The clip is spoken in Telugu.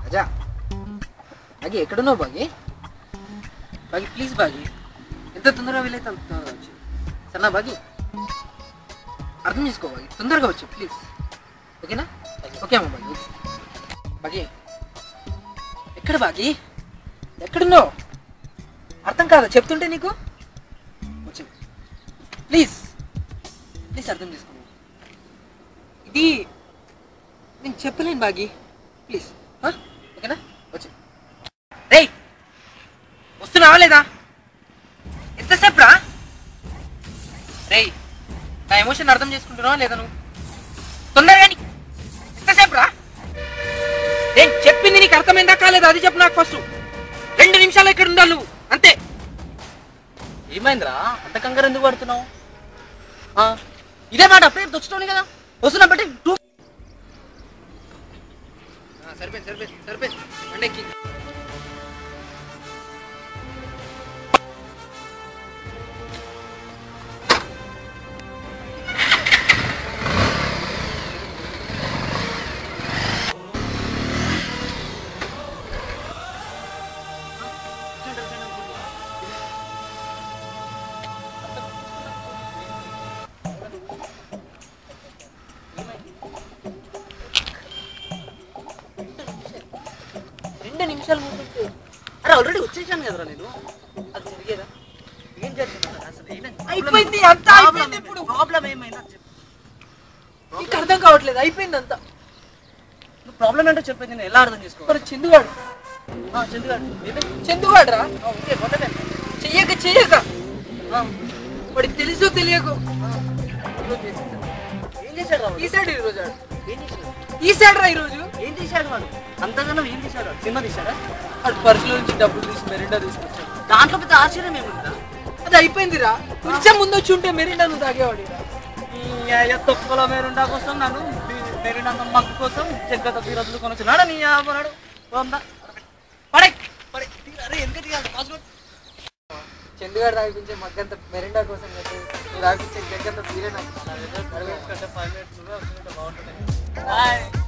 అజా బాగి ఎక్కడున్నావు బాగి? బాగి ప్లీజ్ బాగి, ఎంత తొందరగా వీలైతే అంత తొందరగా వచ్చు. సరేనా బాగి? అర్థం చేసుకో బాగి, తొందరగా వచ్చు ప్లీజ్. ఓకేనా? ఓకే అమ్మా బాగి. బాగి ఎక్కడ బాగి? ఎక్కడున్నావు? అర్థం కాదా చెప్తుంటే నీకు? వచ్చు ప్లీజ్ ప్లీజ్ అర్థం చేసుకో. ఇది నేను చెప్పలేను బాగి, ప్లీజ్. ఓకేనా? వచ్చి రేయ్ వస్తున్నావా లేదా? ఎంతసేపు రా? రేయ్ నా ఎమోషన్ అర్థం చేసుకుంటున్నావా లేదా నువ్వు? తొందరగా ఎంతసేపు రా? నేను చెప్పింది నీకు అర్థమైందా కాలేదా అది చెప్పు నాకు ఫస్ట్. 2 నిమిషాలు ఇక్కడ ఉండాలి నువ్వు అంతే. ఏమైందిరా అంత కంగారు ఎందుకు పడుతున్నావు? ఇదే మాట అప్పుడే దొచ్చుతోని కదా వస్తున్నా బట్టి సరిపోయింది సరిపోయింది సరిపోయింది అంటే ఎక్కి. నిమిషాలు ముందు అరే ఆల్రెడీ వచ్చేసాను కదరా నేను. అది జరిగేదా? ఏం జరిగింది అసలు? అయిపోయింది అంతా అయిపోయింది. ఇప్పుడు ప్రాబ్లం ఏమైందా చెప్పు. నీకు అర్థం కావట్లేదు, అయిపోయింది అంతా. నువ్వు ప్రాబ్లం ఏంటో చెప్పేది నేను ఎలా అర్థం చేసుకో? మరి చందుగాడు చందుగాడు రా చెయ్యక చెయ్యక వాడికి తెలుసో తెలియకు ఏం చేశాడు? తీసాడు ఈరోజు. ఏం చేశాడు? తీసాడు రా ఈరోజు. ఏం తీశాడు వాడు? అంతగానో ఏం తీశాడు? సినిమా తీశాడా? వాడు పర్సులో నుంచి డబ్బులు తీసి మెరిండా తీసుకొచ్చాడు. దాంట్లో పెద్ద ఆశ్చర్యం ఏముందా? అది అయిపోయిందిరా. కొంచెం ముందు వచ్చి ఉంటే మెరిండా నువ్వు తాగేవాడు. తొక్కల మెరిండా కోసం నన్ను మెరిండా మగ్గు కోసం చెగ్గత తీరదులు కొనొచ్చున్నాడు నీ ఆపనాడు. చందుగాడు తాగిపించే మగ్గంత మెరిండా కోసం నువ్వు తాగిపించే జగ్గంత తీరే నాకు. 5 minutes బాగుంటుంది.